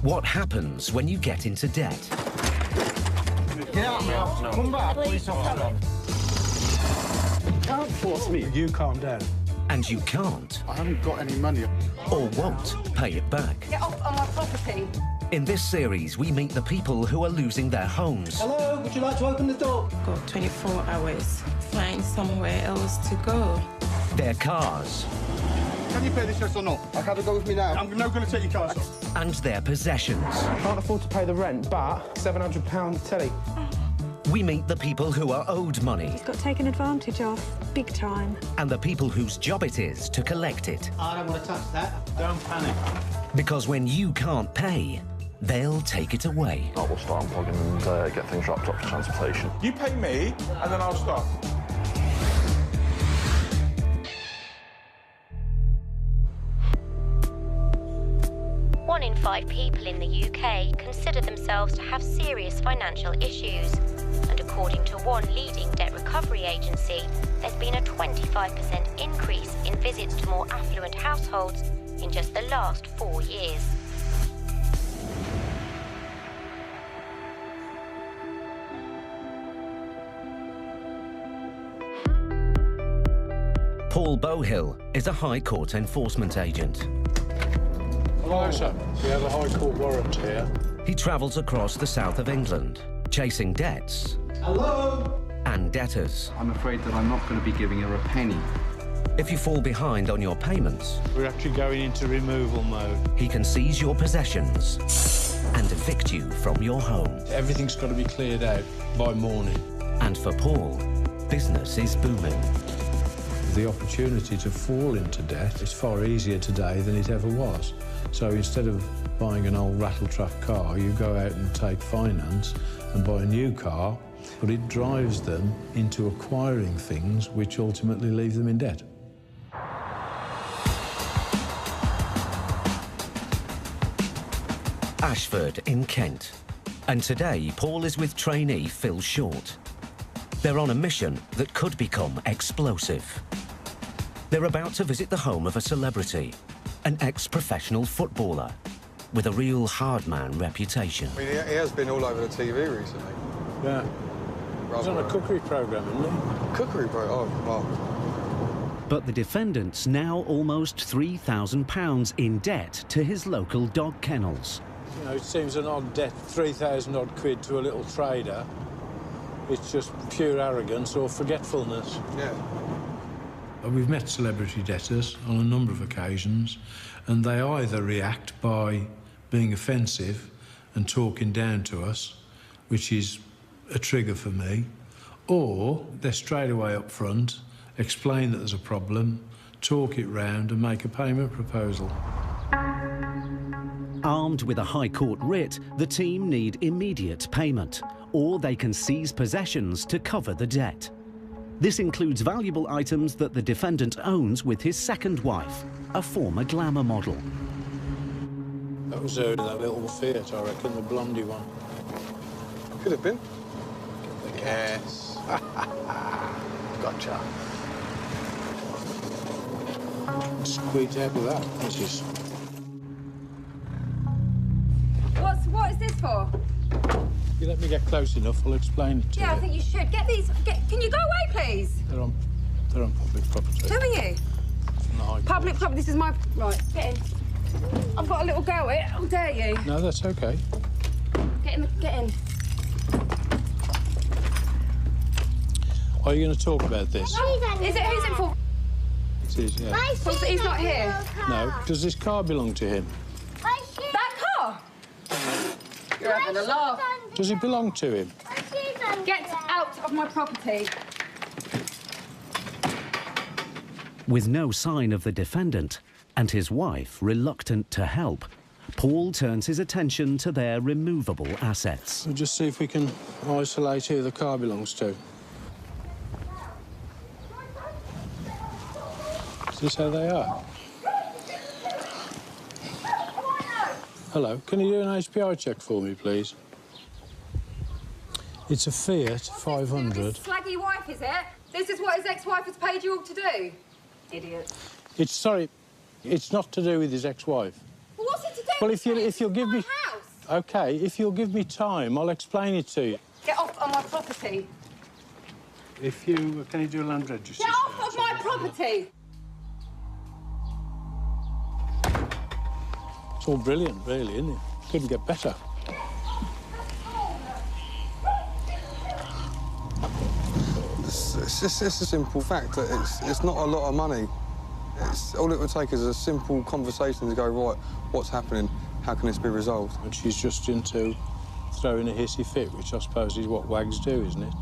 What happens when you get into debt? Get out now. No. Come back. Please. Can't force me. You calm down. And you can't. I haven't got any money. Or won't pay it back. Get off on my property. In this series, we meet the people who are losing their homes. Hello, would you like to open the door? Got 24 hours. Find somewhere else to go. Their cars. Can you pay this yes or not? I can't go with me now. I'm not going to take your cars off. And their possessions. Can't afford to pay the rent, but £700 telly. We meet the people who are owed money. He's got taken advantage of, big time. And the people whose job it is to collect it. I don't want to touch that. Don't panic. Because when you can't pay, they'll take it away. I will start unplugging and get things wrapped up for transportation. You pay me, and then I'll stop. One in 5 people in the UK consider themselves to have serious financial issues. And according to one leading debt recovery agency, there's been a 25% increase in visits to more affluent households in just the last 4 years. Paul Bohill is a High Court enforcement agent. Hello, sir. We have a High Court warrant here. He travels across the south of England, chasing debts. Hello? And debtors. I'm afraid that I'm not going to be giving her a penny. If you fall behind on your payments, We're actually going into removal mode. he can seize your possessions and evict you from your home. Everything's got to be cleared out by morning. And for Paul, business is booming. The opportunity to fall into debt is far easier today than it ever was. So instead of buying an old rattletrap car, you go out and take finance and buy a new car, but it drives them into acquiring things which ultimately leave them in debt. Ashford in Kent. And today, Paul is with trainee Phil Short. They're on a mission that could become explosive. They're about to visit the home of a celebrity, an ex-professional footballer with a real hard-man reputation. I mean, he has been all over the TV recently. Yeah. He's on a cookery programme, isn't he? Cookery programme? Oh, wow. But the defendant's now almost £3,000 in debt to his local dog kennels. You know, it seems an odd debt, 3,000 odd quid to a little trader. It's just pure arrogance or forgetfulness. Yeah. We've met celebrity debtors on a number of occasions, and they either react by being offensive and talking down to us, which is a trigger for me, or they're straight away up front, explain that there's a problem, talk it round and make a payment proposal. Armed with a High Court writ, the team need immediate payment, or they can seize possessions to cover the debt. This includes valuable items that the defendant owns with his second wife, a former glamour model. That was that little Fiat, I reckon, the blondie one. Could have been. Yes. Gotcha. Squeeze out of that, Mrs. What is this for? You let me get close enough, I'll explain it to you. Yeah, I think you should. Get these. Can you go away, please? They're on public property. Who are you? From the High Court. Public property. This is my... Right, get in. I've got a little go at it. How dare you? No, that's okay. Get in. Are you going to talk about this? Is it? Who's it for? It is, yeah. He's not here. No. Does this car belong to him? That car? You're having a laugh. Does it belong to him? Get out of my property. With no sign of the defendant and his wife reluctant to help, Paul turns his attention to their removable assets. We'll just see if we can isolate who the car belongs to. Is this how they are? Hello, can you do an HPI check for me, please? It's a Fiat 500. His slaggy wife, is it? This is what his ex-wife has paid you all to do? Idiot. It's not to do with his ex-wife. Well, what's it to do Well, with if you'll give me... my house? OK, if you'll give me time, I'll explain it to you. Get off on my property. If you... Can you do a land registry? Get off of my property! It's all brilliant, really, isn't it? Couldn't get better. It's just a simple fact that it's not a lot of money. All it would take is a simple conversation to go, right, what's happening? How can this be resolved? And she's just into throwing a hissy fit, which I suppose is what wags do, isn't it?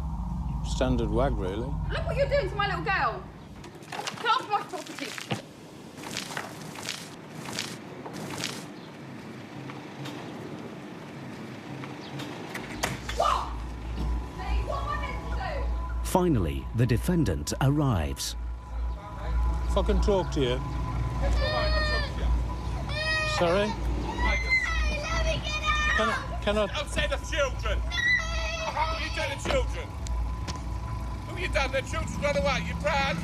Standard wag, really. Look what you're doing to my little girl. Get off my property. What? Hey, what am I meant to do? Finally, the defendant arrives. If I can talk to you. Sorry? Can I... Outside of children! How are you doing to children? Who have you done? The children run away. You proud?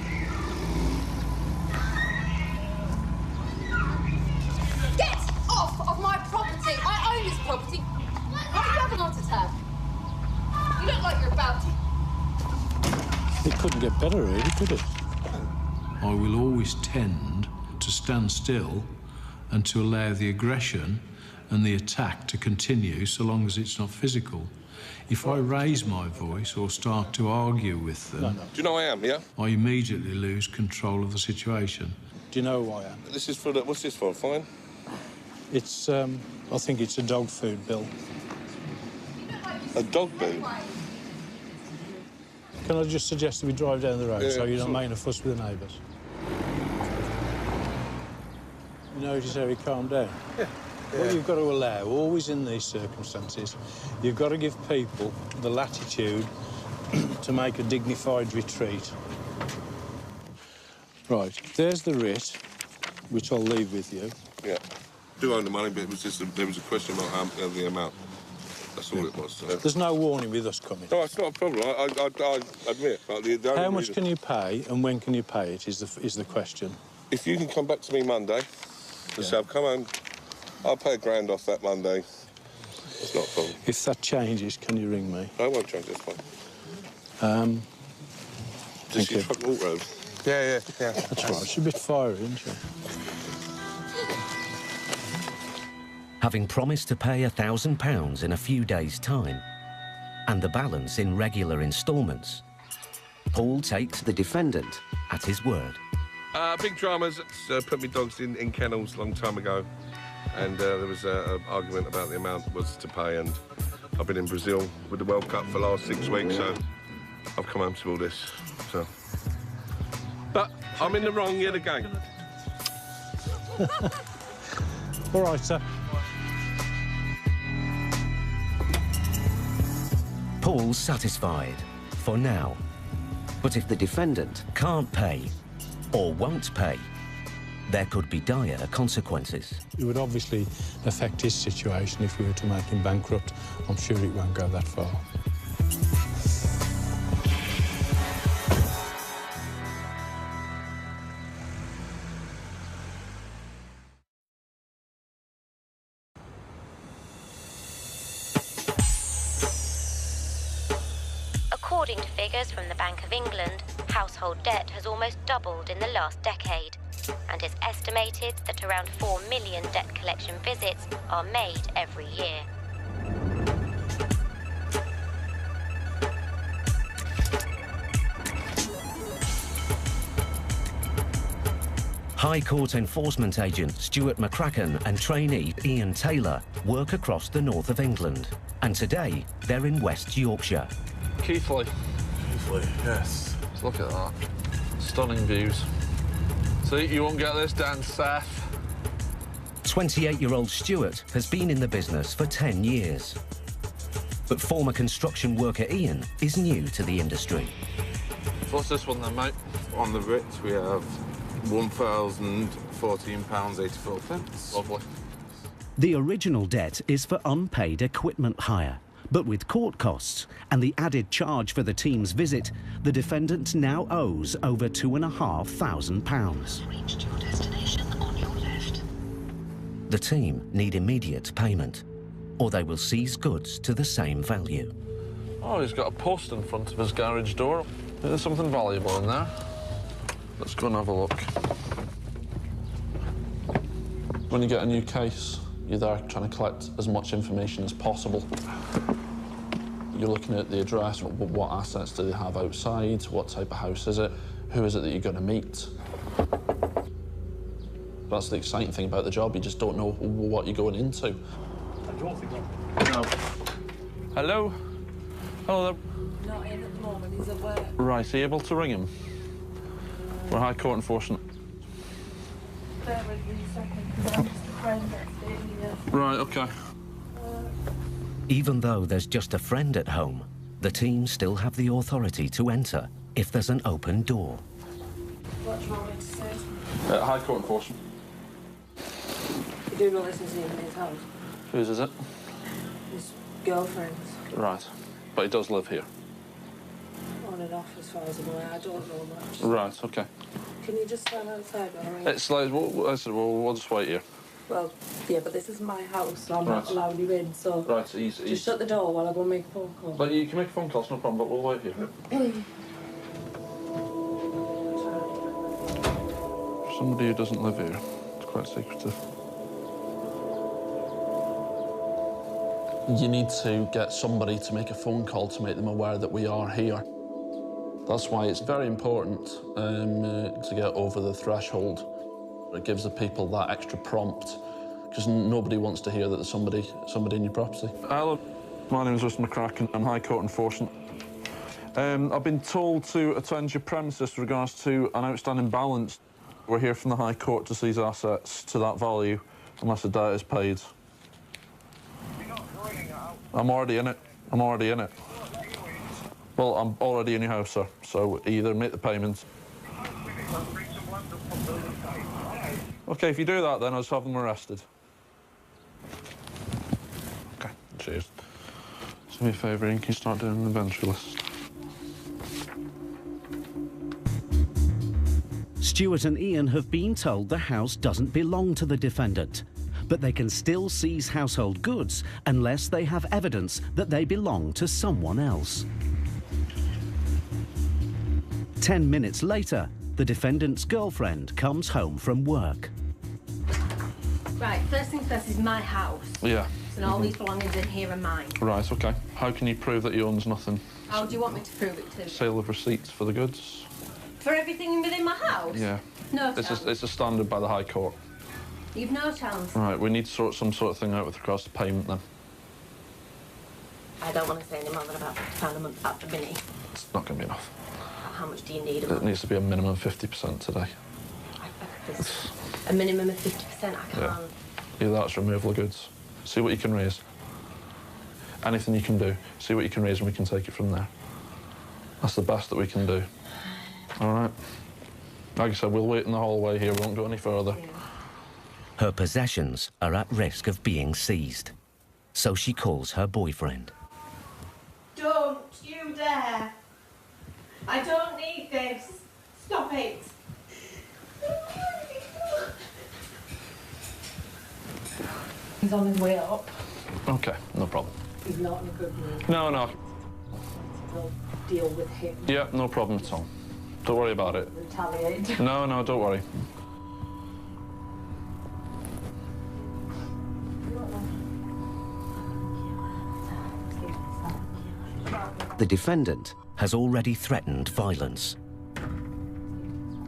Get off of my property! I own this property. Why are you having on to her? You look like you're about to. It couldn't get better, really, could it? I will always tend to stand still and to allow the aggression and the attack to continue so long as it's not physical. If I raise my voice or start to argue with them... Do you know who I am, yeah? I immediately lose control of the situation. Do you know who I am? This is for the... What's this for, a fine? It's, I think it's a dog food bill. A dog bill? Can I just suggest that we drive down the road so you're not making a fuss with the neighbours? You notice how he calmed down? Yeah. What you've got to allow, always in these circumstances, you've got to give people the latitude to make a dignified retreat. Right, there's the writ, which I'll leave with you. Yeah. I do own the money, but it was just there was a question about the amount. That's all it was. So. There's no warning with us coming. No, it's not a problem. I admit. But how much can you pay and when can you pay it is the question. If you can come back to me Monday and say, I've come home, I'll pay £1,000 off that Monday. It's not a problem. If that changes, can you ring me? I won't change this one. Does she truck Walk Road? Yeah. That's right. She's a bit fiery, isn't she? Having promised to pay £1,000 in a few days' time, and the balance in regular instalments, Paul takes the defendant at his word. Big dramas put me dogs in kennels a long time ago, and there was an argument about the amount was to pay, and I've been in Brazil with the World Cup for the last 6 weeks, so I've come home to all this. So, but I'm in the wrong yet again. All right, sir. Paul's satisfied, for now. But if the defendant can't pay, or won't pay, there could be dire consequences. It would obviously affect his situation if we were to make him bankrupt. I'm sure it won't go that far. According to figures from the Bank of England, household debt has almost doubled in the last decade, and it's estimated that around 4 million debt collection visits are made every year. High Court enforcement agent Stuart McCracken and trainee Ian Taylor work across the north of England, and today they're in West Yorkshire. Keighley. Keighley, yes. Let's look at that. Stunning views. See, you won't get this down south. 28-year-old Stuart has been in the business for 10 years. But former construction worker Ian is new to the industry. What's this one then, mate? On the writ, we have £1,014.84. Lovely. The original debt is for unpaid equipment hire. But with court costs and the added charge for the team's visit, the defendant now owes over £2,500. Reached your destination on your left. The team need immediate payment. or they will seize goods to the same value. Oh, he's got a post in front of his garage door. There's something valuable in there. Let's go and have a look. When you get a new case, you're there trying to collect as much information as possible. You're looking at the address, what assets do they have outside, what type of house is it, who is it that you're going to meet. That's the exciting thing about the job, you just don't know what you're going into. No. Hello? Hello there. Not in at the moment, he's at work. Right, are you able to ring him? We're High Court enforcement. Bear with me a second, because I'm just a friend that's staying here. Right, OK. Even though there's just a friend at home, the team still have the authority to enter if there's an open door. What do you want me to say? High Court enforcement. You do know this is in his house? Whose is it? His girlfriend's. Right. But he does live here? On and off, as far as I'm aware. I don't know much. Right, OK. Can you just stand outside while I ring? It's like, we'll just wait here. Well, yeah, but this is my house, so I'm Right. not allowed you in, so... Right, Just shut the door while I go and make a phone call. But you can make a phone call, it's no problem, but we'll wait here. For somebody who doesn't live here, it's quite secretive. You need to get somebody to make a phone call to make them aware that we are here. That's why it's very important to get over the threshold. It gives the people that extra prompt, because nobody wants to hear that there's somebody in your property. Hello, my name is Russ McCracken. I'm High Court enforcement. I've been told to attend your premises with regards to an outstanding balance. We're here from the High Court to seize assets to that value unless the debt is paid. I'm already in it. I'm already in it. Well, I'm already in your house, sir, so either make the payments. OK, if you do that, then I'll just have them arrested. OK, cheers. Do me a favour, Ian, can you start doing an inventory list? Stuart and Ian have been told the house doesn't belong to the defendant, but they can still seize household goods unless they have evidence that they belong to someone else. 10 minutes later, the defendant's girlfriend comes home from work. Right, first things first, is my house. Yeah. And all these belongings in here are mine. Right, OK. How can you prove that he owns nothing? How do you want me to prove it to? Sale of receipts for the goods? For everything within my house? Yeah. No chance. It's a standard by the High Court. You've no chance. Right, we need to sort some sort of thing out with regards to payment, then. I don't want to say any more than about £50 a month after Minnie. It's not going to be enough. How much do you need a It month? needs to be a minimum of 50% today. There's a minimum of 50%, I can't. Yeah. Either that's removal of goods. See what you can raise. Anything you can do. See what you can raise and we can take it from there. That's the best that we can do. All right. Like I said, we'll wait in the hallway here. We won't go any further. Yeah. Her possessions are at risk of being seized, so she calls her boyfriend. Don't you dare! I don't need this. Stop it. He's on his way up. OK, no problem. He's not in a good mood. No, no. We'll deal with him. Yeah, no problem at all. Don't worry about it. Retaliate. No, no, don't worry. The defendant has already threatened violence.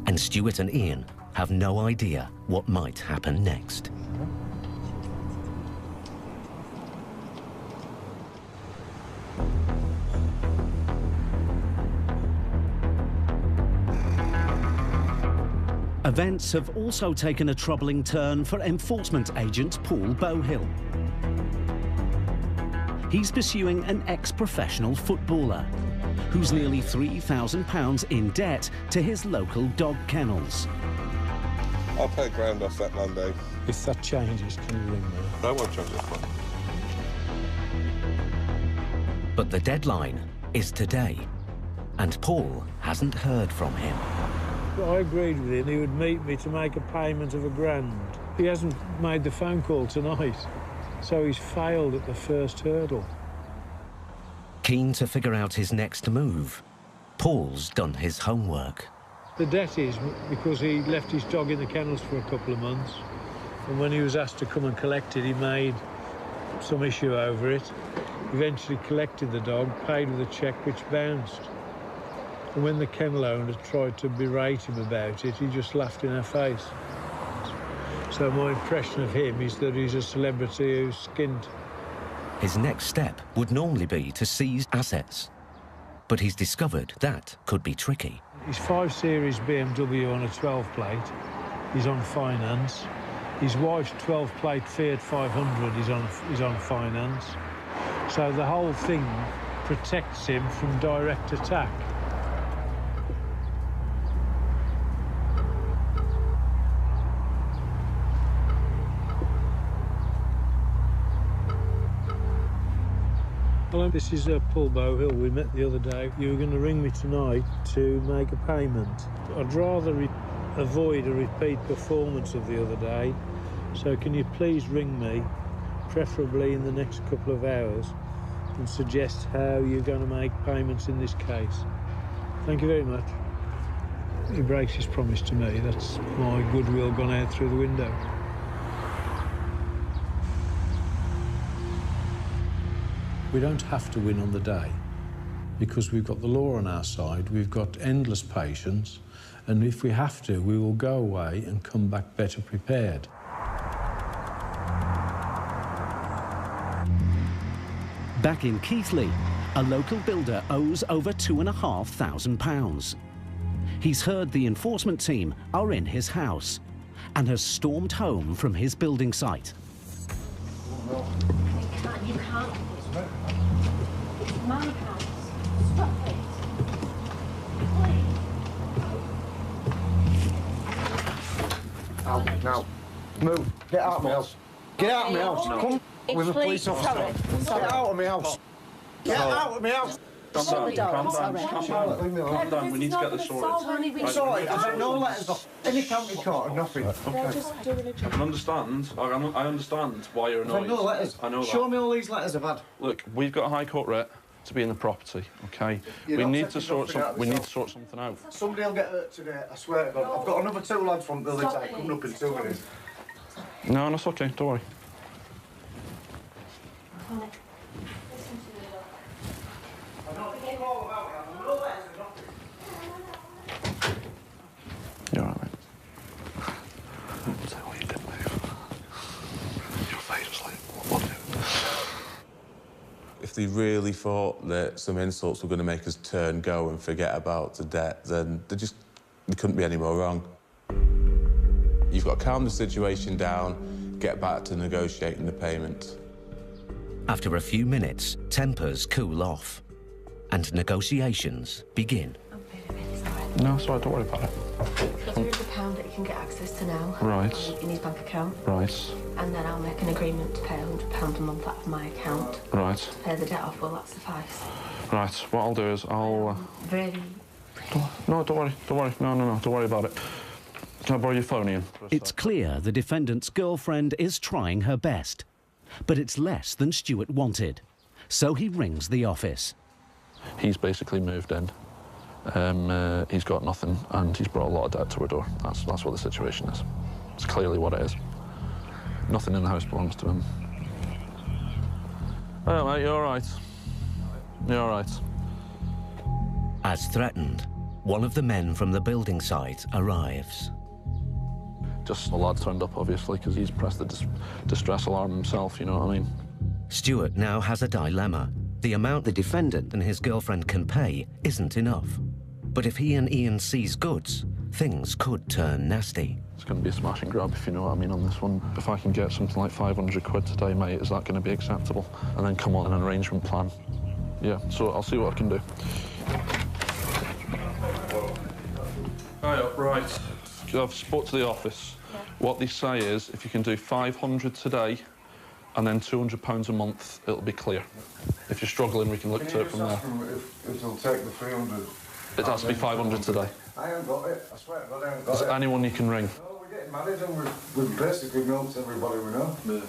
And Stuart and Ian have no idea what might happen next. Events have also taken a troubling turn for enforcement agent Paul Bowhill. He's pursuing an ex-professional footballer who's nearly £3,000 in debt to his local dog kennels. I'll pay £1,000 off that Monday. If that changes, can you ring me? I won't change this one. But the deadline is today, and Paul hasn't heard from him. I agreed with him he would meet me to make a payment of £1,000. He hasn't made the phone call tonight. So he's failed at the first hurdle. Keen to figure out his next move, Paul's done his homework. The debt is because he left his dog in the kennels for a couple of months, and when he was asked to come and collect it, he made some issue over it. Eventually collected the dog, paid with a cheque which bounced. And when the kennel owner tried to berate him about it, he just laughed in her face. So my impression of him is that he's a celebrity who's skint. His next step would normally be to seize assets, but he's discovered that could be tricky. His 5 Series BMW on a 12 plate, he's on finance. His wife's 12 plate Fiat 500 is on finance. So the whole thing protects him from direct attack. Hello, this is Paul Bohill. We met the other day. You were going to ring me tonight to make a payment. I'd rather avoid a repeat performance of the other day, so can you please ring me, preferably in the next couple of hours, and suggest how you're going to make payments in this case. Thank you very much. He breaks his promise to me. That's my goodwill gone out through the window. We don't have to win on the day because we've got the law on our side, we've got endless patience, and if we have to, we will go away and come back better prepared. Back in Keighley, a local builder owes over £2,500. He's heard the enforcement team are in his house and has stormed home from his building site. You can't. It's my house. Stop it. Out now. Move. Get out of my house. Get out of my house. Come with a police officer. Get out of my house. Get out of my house. Calm down. We need to get this sorted. Sorry, I've had no letters off any county court or nothing. Okay. I can understand. I understand why you're annoyed. I've had no letters. I know that. Show me all these letters I've had. Look, we've got a High Court writ to be in the property, okay? We need to sort something out. Somebody will get hurt today, I swear to God. I've got another 2 lads from building site coming up in 2 minutes. No, that's okay, don't worry. You're all right, mate. I'll tell you what you did, move. Your face was like, what do? If they really thought that some insults were going to make us turn, go and forget about the debt, then they couldn't be any more wrong. You've got to calm the situation down, get back to negotiating the payment. After a few minutes, tempers cool off and negotiations begin. No, it's all right, don't worry about it. £300 that you can get access to now. Right. In his bank account. Right. And then I'll make an agreement to pay £100 a month out of my account. Right. To pay the debt off, will that suffice? Right, what I'll do is I'll... Really? No, don't worry. No, don't worry about it. Can I borrow your phone, Ian? It's clear the defendant's girlfriend is trying her best, but it's less than Stuart wanted. So he rings the office. He's basically moved in. He's got nothing, and he's brought a lot of debt to our door. That's what the situation is. It's clearly what it is. Nothing in the house belongs to him. Oh, mate, you all right? You're all right. As threatened, one of the men from the building site arrives. Just a lad turned up, obviously, because he's pressed the distress alarm himself, you know what I mean? Stuart now has a dilemma. The amount the defendant and his girlfriend can pay isn't enough. But if he and Ian seize goods, things could turn nasty. It's going to be a smash and grab, if you know what I mean, on this one. If I can get something like 500 quid today, mate, is that going to be acceptable? And then come on an arrangement plan. Yeah, so I'll see what I can do. Right. I've spoke to the office. Yeah. What they say is, if you can do 500 today and then £200 a month, it'll be clear. If you're struggling, we can look to it from there. If it'll take the 300. It has to be 500 today. I haven't got it. I swear to God, I haven't got it. Is there anyone you can ring? No, we're getting married and we've basically milked everybody we know. Yeah.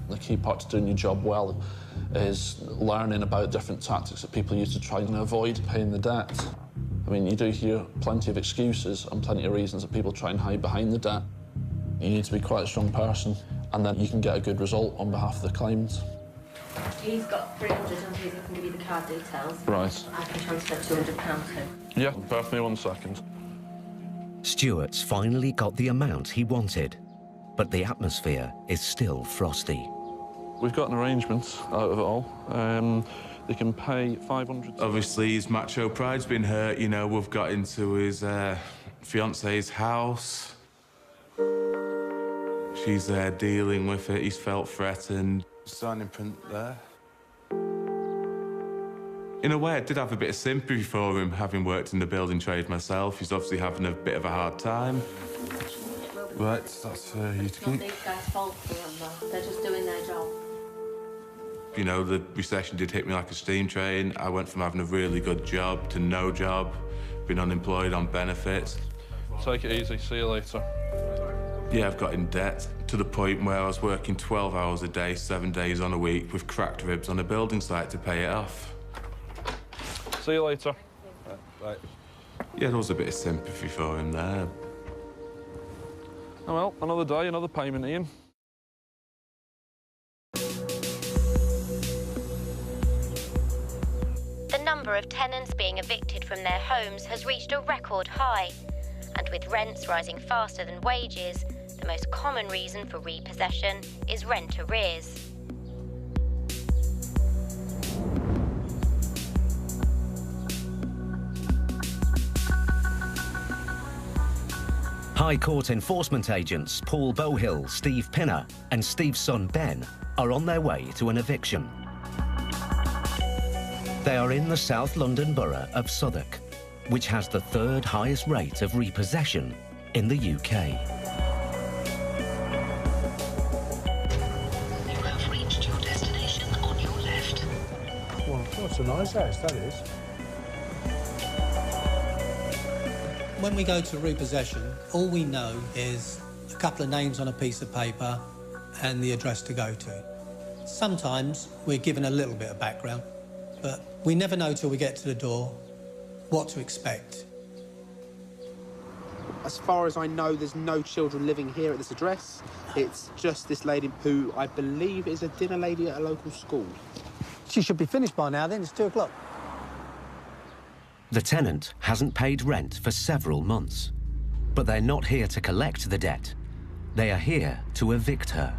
The key part to doing your job well is learning about different tactics that people use to try and avoid paying the debt. I mean, you do hear plenty of excuses and plenty of reasons that people try and hide behind the debt. You need to be quite a strong person, and then you can get a good result on behalf of the claimant. He's got 300 and he's going to give you the card details. Right. I can transfer £200 to. Yeah, bear with me 1 second. Stuart's finally got the amount he wanted, but the atmosphere is still frosty. We've got an arrangement out of it all. They can pay 500. Obviously, his macho pride's been hurt. You know, we've got into his fiance's house. She's there dealing with it. He's felt threatened. Signing print there. In a way, I did have a bit of sympathy for him, having worked in the building trade myself. He's obviously having a bit of a hard time. Right, that's for you to It's not keep. these guys' fault, remember. They're just doing their job. You know, the recession did hit me like a steam train. I went from having a really good job to no job, being unemployed on benefits. Take it easy. See you later. Yeah, I've got in debt to the point where I was working 12 hours a day, 7 days on a week with cracked ribs on a building site to pay it off. See you later. Right. Yeah, there was a bit of sympathy for him there. Oh well, another day, another payment, Ian. The number of tenants being evicted from their homes has reached a record high, and with rents rising faster than wages, the most common reason for repossession is rent arrears. High Court enforcement agents Paul Bohill, Steve Pinner and Steve's son Ben are on their way to an eviction. They are in the South London borough of Southwark, which has the third highest rate of repossession in the UK. You have reached your destination on your left. Well, that's a nice house, that is. When we go to repossession, all we know is a couple of names on a piece of paper and the address to go to. Sometimes we're given a little bit of background, but we never know till we get to the door what to expect. As far as I know, there's no children living here at this address. It's just this lady who I believe is a dinner lady at a local school. She should be finished by now then, it's 2 o'clock. The tenant hasn't paid rent for several months, but they're not here to collect the debt. They are here to evict her.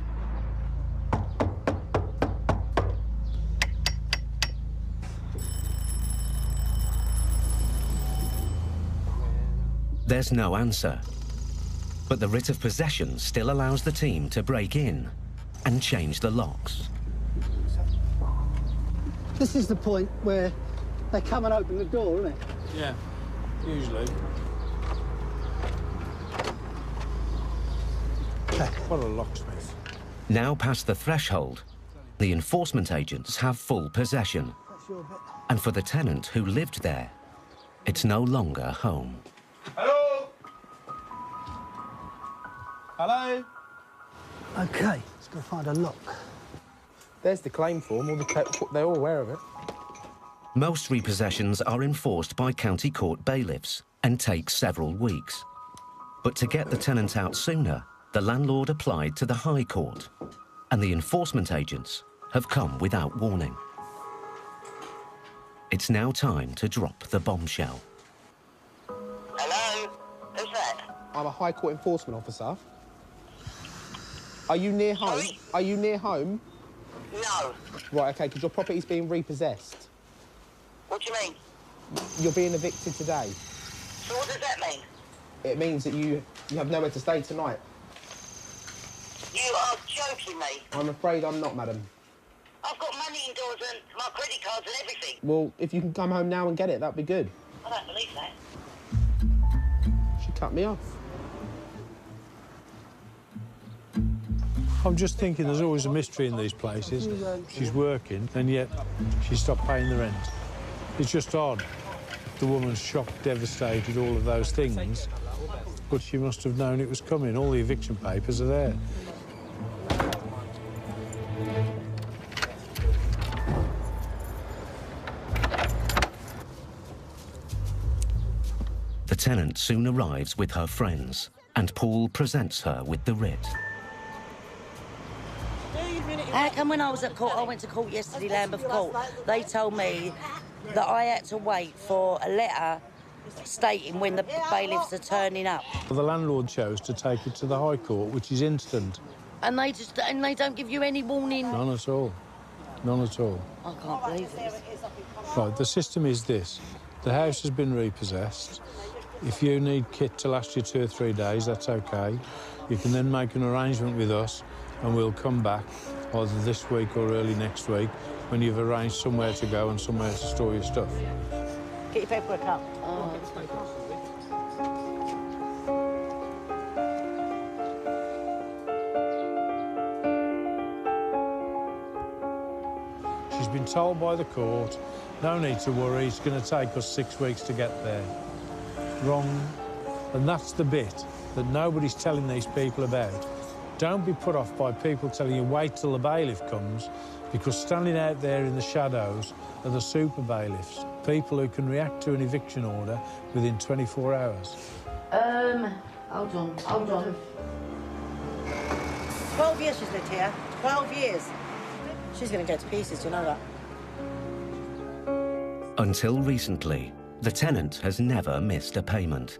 There's no answer, but the writ of possession still allows the team to break in and change the locks. This is the point where they come and open the door, isn't it? Yeah, usually. What a locksmith. Now past the threshold, the enforcement agents have full possession. And for the tenant who lived there, it's no longer home. Hello? Hello? OK, let's go find a lock. There's the claim form. They're all aware of it. Most repossessions are enforced by county court bailiffs and take several weeks. But to get the tenant out sooner, the landlord applied to the High Court, and the enforcement agents have come without warning. It's now time to drop the bombshell. Hello? Who's that? I'm a High Court enforcement officer. Are you near home? Sorry? Are you near home? No. Right, OK, because your property's being repossessed. What do you mean? You're being evicted today. So what does that mean? It means that you have nowhere to stay tonight. You are joking me. I'm afraid I'm not, madam. I've got money indoors and my credit cards and everything. Well, if you can come home now and get it, that'd be good. I don't believe that. She cut me off. I'm just thinking there's always a mystery in these places. She's working, and yet she stopped paying the rent. It's just odd. The woman's shocked, devastated, all of those things. but she must have known it was coming. All the eviction papers are there. The tenant soon arrives with her friends, and Paul presents her with the writ. How come when I was at court, I went to court yesterday, Lambeth Court, they told me that I had to wait for a letter stating when the bailiffs are turning up. The landlord chose to take it to the High Court, which is instant. And they don't give you any warning? None at all. None at all. I can't believe it. Right, the system is this. The house has been repossessed. If you need kit to last you 2 or 3 days, that's OK. You can then make an arrangement with us and we'll come back either this week or early next week when you've arranged somewhere to go and somewhere to store your stuff. Get your paperwork up. She's been told by the court, no need to worry, it's going to take us 6 weeks to get there. Wrong. And that's the bit that nobody's telling these people about. Don't be put off by people telling you wait till the bailiff comes, because standing out there in the shadows are the super bailiffs, people who can react to an eviction order within 24 hours. Hold on. 12 years she's lived here. 12 years. She's going to go to pieces, you know that? Until recently, the tenant has never missed a payment.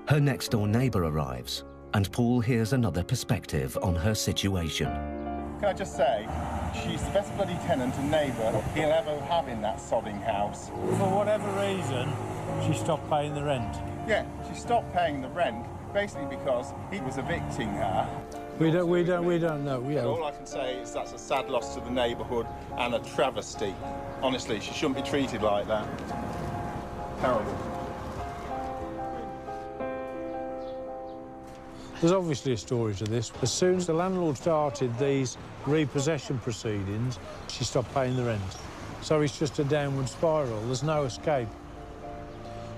Her next-door neighbour arrives, and Paul hears another perspective on her situation. Can I just say, she's the best bloody tenant and neighbour he'll ever have in that sodding house. For whatever reason, she stopped paying the rent. Yeah, she stopped paying the rent basically because he was evicting her. We don't know. And all I can say is that's a sad loss to the neighbourhood and a travesty. Honestly, she shouldn't be treated like that. Terrible. There's obviously a story to this. As soon as the landlord started these repossession proceedings, she stopped paying the rent. So it's just a downward spiral. There's no escape.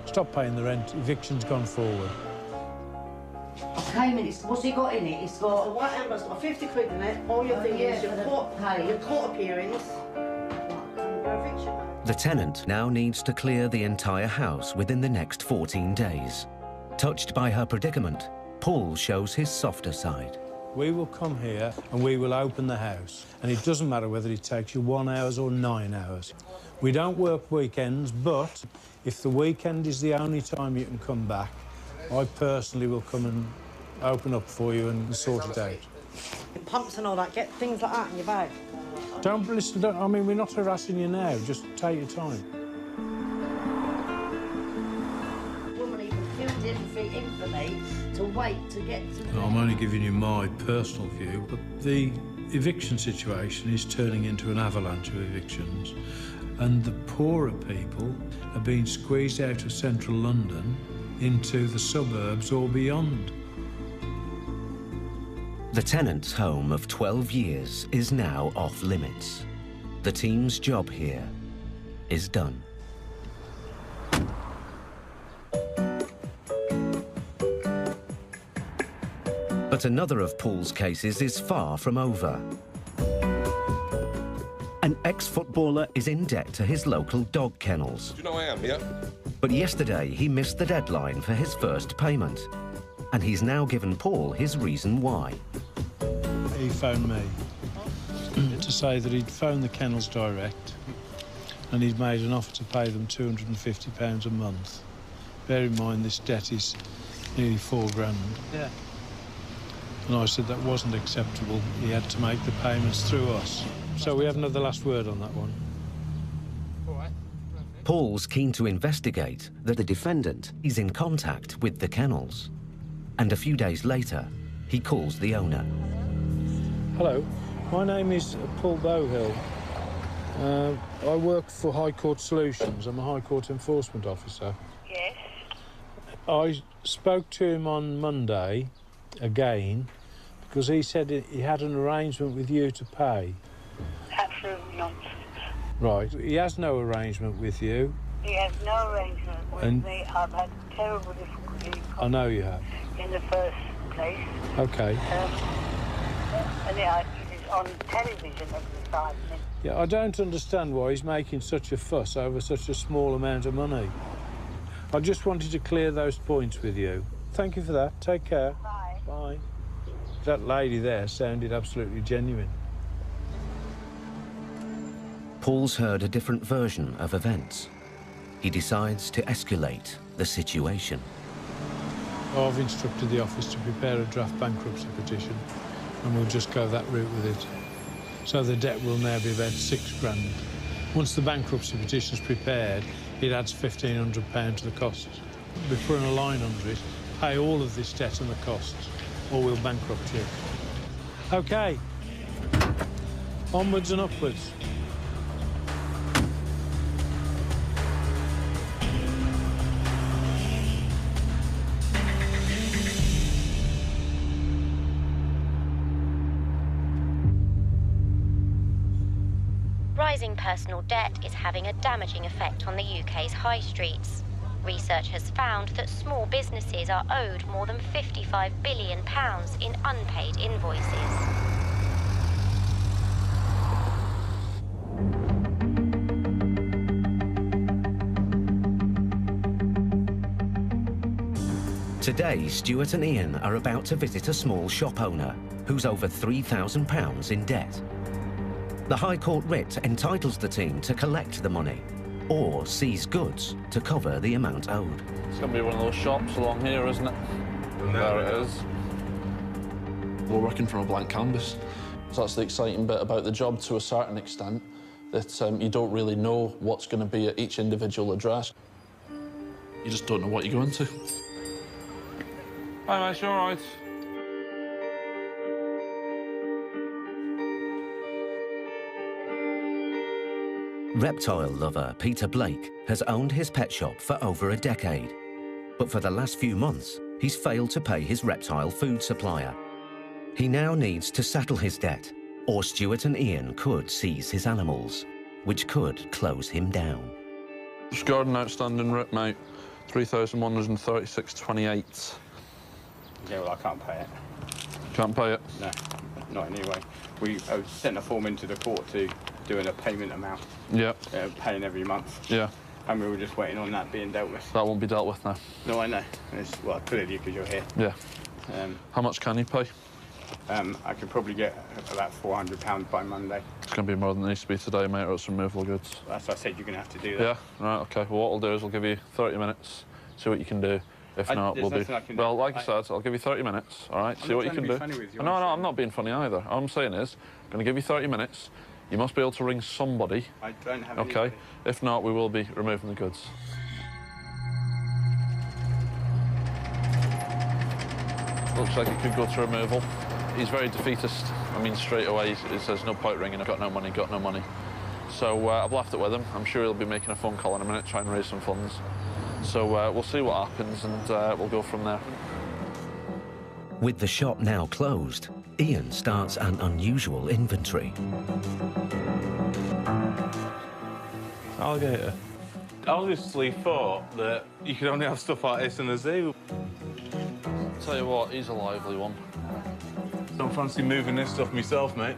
Stop paying the rent, eviction's gone forward. Okay, what's he got in it? It's got... A white envelope's got 50 quid in it. All your thing is your court appearance. The tenant now needs to clear the entire house within the next 14 days. Touched by her predicament, Paul shows his softer side. We will come here and we will open the house. And it doesn't matter whether it takes you 1 hour or 9 hours. We don't work weekends, but if the weekend is the only time you can come back, I personally will come and open up for you and sort it out. Pumps and all that, get things like that in your bag. Don't listen, I mean, we're not harassing you now, just take your time. Woman even filled everything in for me to wait to get to the... I'm only giving you my personal view, but the eviction situation is turning into an avalanche of evictions, and the poorer people are being squeezed out of central London into the suburbs or beyond. The tenant's home of 12 years is now off limits. The team's job here is done. But another of Paul's cases is far from over. An ex-footballer is in debt to his local dog kennels. Do you know I am, yeah? But yesterday he missed the deadline for his first payment. And he's now given Paul his reason why. He phoned me to say that he'd phoned the kennels direct and he'd made an offer to pay them £250 a month. Bear in mind this debt is nearly £4 grand. Yeah. And I said that wasn't acceptable. He had to make the payments through us. So we haven't had the last word on that one. Paul's keen to investigate that the defendant is in contact with the kennels. And a few days later, he calls the owner. Hello, my name is Paul Bowhill. I work for High Court Solutions. I'm a High Court Enforcement Officer. Yes. I spoke to him on Monday, again, because he said he had an arrangement with you to pay. Absolute nonsense. Right. He has no arrangement with you. He has no arrangement with me. I've had terrible difficulty. I know you have. in the first place. OK. And it was on television at the time. Yeah, I don't understand why he's making such a fuss over such a small amount of money. I just wanted to clear those points with you. Thank you for that. Take care. Bye. Bye. That lady there sounded absolutely genuine. Paul's heard a different version of events. He decides to escalate the situation. I've instructed the office to prepare a draft bankruptcy petition, and we'll just go that route with it. So the debt will now be about £6,000. Once the bankruptcy petition's prepared, it adds £1,500 to the costs. We're putting a line under it, pay all of this debt and the costs, or we'll bankrupt you. OK. Onwards and upwards. Rising personal debt is having a damaging effect on the UK's high streets. Research has found that small businesses are owed more than £55 billion in unpaid invoices. Today, Stuart and Ian are about to visit a small shop owner who's over £3,000 in debt. The High Court writ entitles the team to collect the money or seize goods to cover the amount owed. It's going to be one of those shops along here, isn't it? There it is. We're working from a blank canvas. So that's the exciting bit about the job to a certain extent, that you don't really know what's going to be at each individual address. You just don't know what you're going to. Hi, mate, you all right? Reptile lover Peter Blake has owned his pet shop for over a decade. But for the last few months, he's failed to pay his reptile food supplier. He now needs to settle his debt, or Stuart and Ian could seize his animals, which could close him down. Just garden outstanding rip, mate. 3,136.28. Yeah, well, I can't pay it. Can't pay it? No, not anyway. We sent a form into the court to doing a payment amount. Yeah. Paying every month. Yeah. And we were just waiting on that being dealt with. That won't be dealt with now. No, I know. Well, clearly because you're here. Yeah. How much can you pay? I could probably get about £400 by Monday. It's going to be more than it needs to be today, mate, or it's removable goods. That's what I said, you're going to have to do that. Yeah? Right, OK. Well, what I'll do is I'll give you 30 minutes, see what you can do. If not, we'll be... Well, like I said, I'll give you 30 minutes, all right? See what you can do. No, I'm not being funny either. All I'm saying is, I'm going to give you 30 minutes. You must be able to ring somebody. I don't have OK? If not, we will be removing the goods. Looks like it could go to removal. He's very defeatist. I mean, straight away, he says, no point ringing, I've got no money, got no money. So I've left it with him. I'm sure he'll be making a phone call in a minute, try and raise some funds. So we'll see what happens, and we'll go from there. With the shop now closed, Ian starts an unusual inventory. Alligator. I obviously thought that you could only have stuff like this in the zoo. Tell you what, he's a lively one. Don't fancy moving this stuff myself, mate.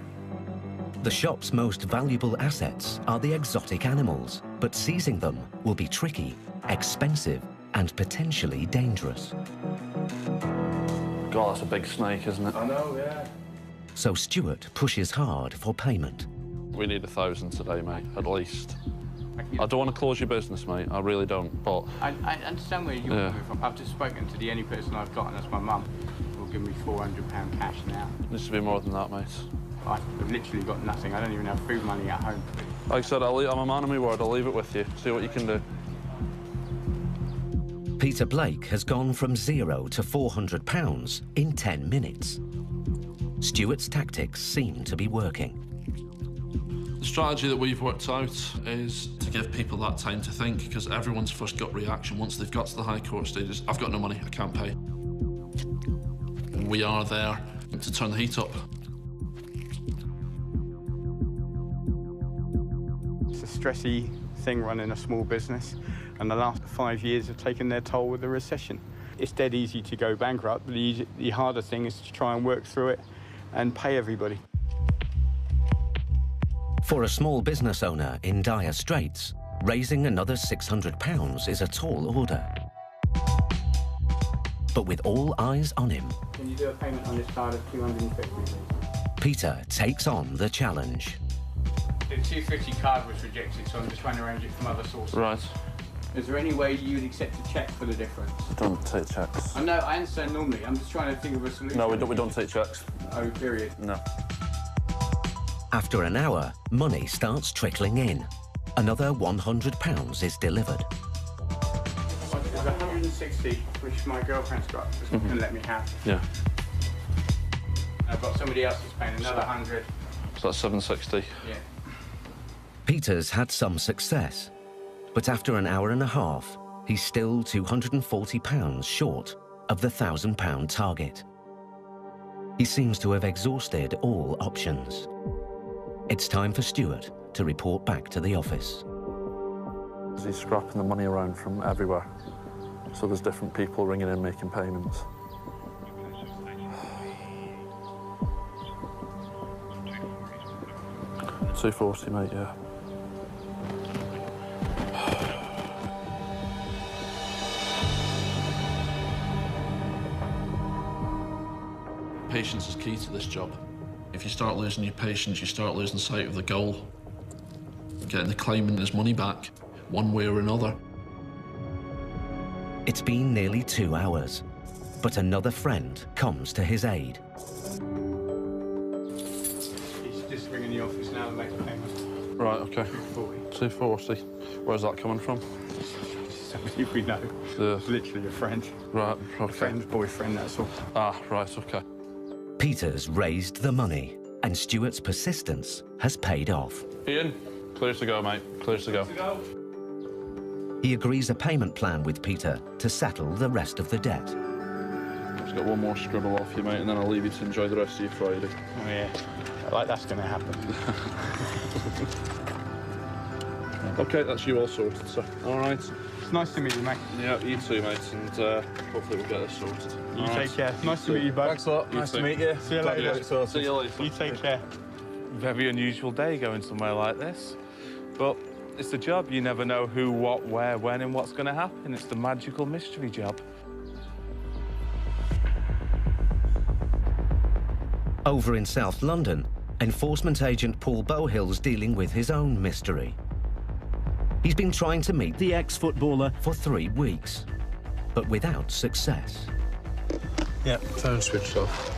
The shop's most valuable assets are the exotic animals, but seizing them will be tricky, expensive, and potentially dangerous. God, that's a big snake, isn't it? I know, yeah. So Stuart pushes hard for payment. We need 1,000 today, mate, at least. I don't want to close your business, mate. I really don't, but... I understand where you're coming from. I've just spoken to the only person I've got, and that's my mum. Will give me £400 cash now. It needs to be more than that, mate. I've literally got nothing. I don't even have food money at home. Like I said, I'm a man of my word. I'll leave it with you. See what you can do. Peter Blake has gone from £0 to £400 in 10 minutes. Stuart's tactics seem to be working. The strategy that we've worked out is to give people that time to think, because everyone's first gut reaction once they've got to the High Court stage is, I've got no money, I can't pay. We are there to turn the heat up. It's a stressy thing running a small business, and the last 5 years have taken their toll with the recession. It's dead easy to go bankrupt, but the harder thing is to try and work through it and pay everybody. For a small business owner in dire straits, raising another £600 is a tall order. But with all eyes on him, Can you do a payment on this card of 250? Peter takes on the challenge. The 250 card was rejected, so I'm just trying to arrange it from other sources. Right. Is there any way you'd accept a cheque for the difference? We don't take cheques. I know, I understand normally. I'm just trying to think of a solution. No, we don't take cheques. Oh, period. No. After an hour, money starts trickling in. Another £100 is delivered. There's 160, which my girlfriend's got, just can let me have. Yeah. I've got somebody else who's paying another 100. So that's 760. Yeah. Peter's had some success, but after an hour and a half, he's still £240 short of the £1,000 target. He seems to have exhausted all options. It's time for Stuart to report back to the office. He's scrapping the money around from everywhere. So there's different people ringing in making payments. £240, mate, yeah. Patience is key to this job. If you start losing your patience, you start losing sight of the goal. Getting the claimant his money back, one way or another. It's been nearly 2 hours, but another friend comes to his aid. He's just ringing the office now to make a payment. Right, okay. 240. Where's that coming from? Somebody we know. Literally a friend. Right, okay. A friend's boyfriend, that's all. Ah, right, okay. Peter's raised the money, and Stuart's persistence has paid off. Ian, clear to go, mate. Clear to go. He agrees a payment plan with Peter to settle the rest of the debt. Just got one more scribble off you, mate, and then I'll leave you to enjoy the rest of your Friday. Oh, yeah. Like that's going to happen. Okay, that's you all sorted, sir. All right. It's nice to meet you, mate. Yeah, you too, mate, and hopefully we'll get this sorted. You all take right. care. Nice to meet you, bud. Thanks a lot. Nice to meet you. See you later. See you later. You take care. Very unusual day going somewhere like this. But it's a job. You never know who, what, where, when, and what's going to happen. It's the magical mystery job. Over in South London, enforcement agent Paul Bowhill's dealing with his own mystery. He's been trying to meet the ex-footballer for 3 weeks, but without success. Yeah, phone switched off.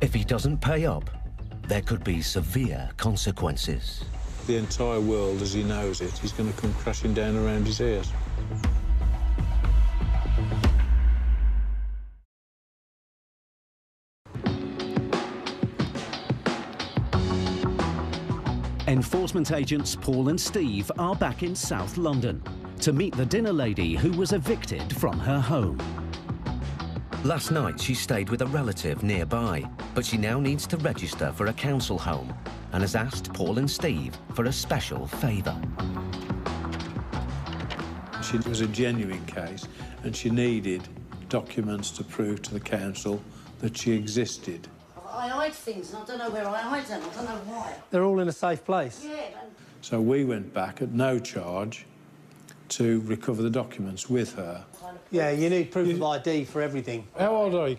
If he doesn't pay up, there could be severe consequences. The entire world, as he knows it, is going to come crashing down around his ears. Enforcement agents Paul and Steve are back in South London to meet the dinner lady who was evicted from her home. Last night she stayed with a relative nearby, but she now needs to register for a council home and has asked Paul and Steve for a special favour. She was a genuine case and she needed documents to prove to the council that she existed. I hide things and I don't know where I hide them. I don't know why. They're all in a safe place. Yeah. So we went back at no charge to recover the documents with her. Yeah, you need proof of ID for everything. How old are you?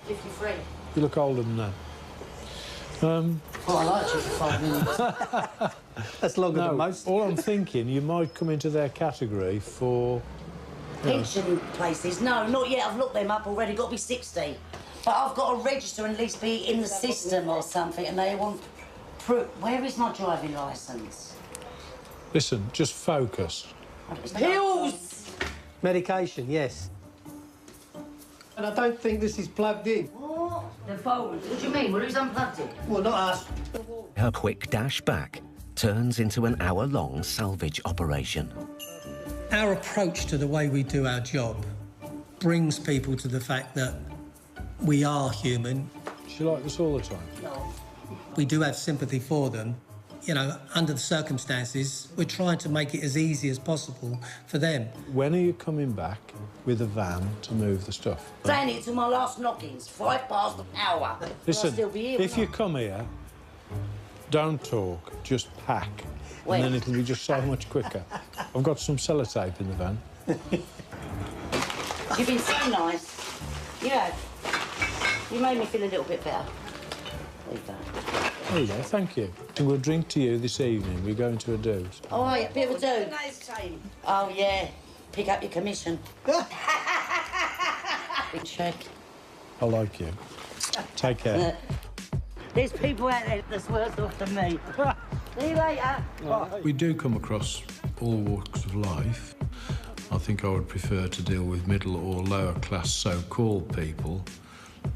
53. You look older than that. Oh, I like you for 5 minutes. That's longer than most. All I'm thinking, you might come into their category for... Pension places? No, not yet. I've looked them up already. Got to be 60. But I've got to register and at least be in the system or something, and they want proof. Where is my driving licence? Listen, just focus. Pills! Medication, yes. And I don't think this is plugged in. What? The phone? What do you mean? Well, who's unplugged it? Well, not us. Her quick dash back turns into an hour-long salvage operation. Our approach to the way we do our job brings people to the fact that we are human. She like this all the time? No. We do have sympathy for them. You know, under the circumstances, we're trying to make it as easy as possible for them. When are you coming back with a van to move the stuff. Staying here till my last knockings, 5 past the hour. Listen, I'll still be here, if you won't come here, don't talk, just pack. When? And then it'll be just so much quicker. I've got some sellotape in the van. You've been so nice. You have. You made me feel a little bit better. There you go. There you go, thank you. And we'll drink to you this evening. We're going to a do's. Oh, yeah, a bit of a do. Oh, yeah. Pick up your commission. Big check. I like you. Take care. There's people out there that's worse off than me. See you later. We do come across all walks of life. I think I would prefer to deal with middle or lower class so-called people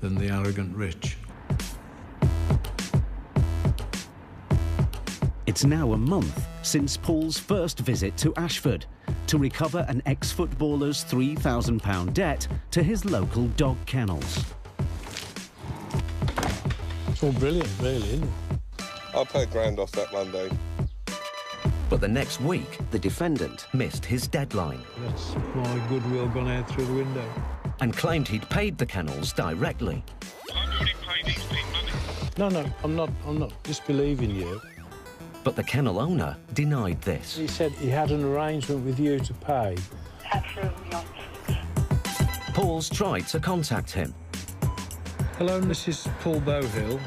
than the arrogant rich. It's now a month since Paul's first visit to Ashford to recover an ex-footballer's £3,000 debt to his local dog kennels. It's all brilliant, really, isn't it? I'll pay £1,000 off that Monday. But the next week, the defendant missed his deadline. That's my goodwill gone out through the window. And claimed he'd paid the kennels directly. No, I'm not disbelieving you. But the kennel owner denied this. He said he had an arrangement with you to pay. Absolutely not. Paul's tried to contact him. Hello, Mrs. Paul Bowhill.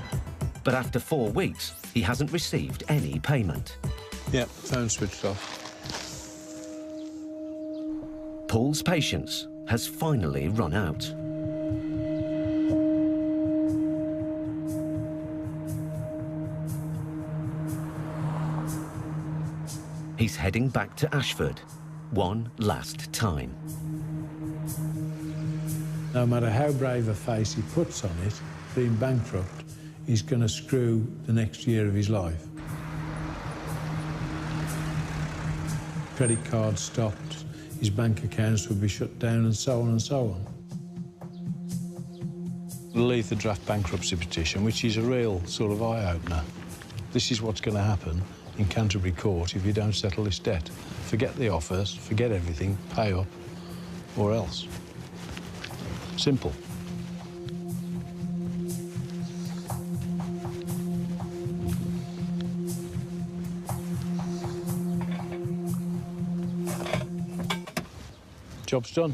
But after 4 weeks, he hasn't received any payment. Yep, phone switched off. Paul's patience has finally run out. He's heading back to Ashford one last time. No matter how brave a face he puts on it, being bankrupt, he's going to screw the next year of his life. Credit cards stopped, his bank accounts would be shut down, and so on and so on. The Letha draft bankruptcy petition, which is a real sort of eye-opener. This is what's going to happen in Canterbury Court if you don't settle this debt. Forget the offers, forget everything, pay up, or else. Simple. Job's done.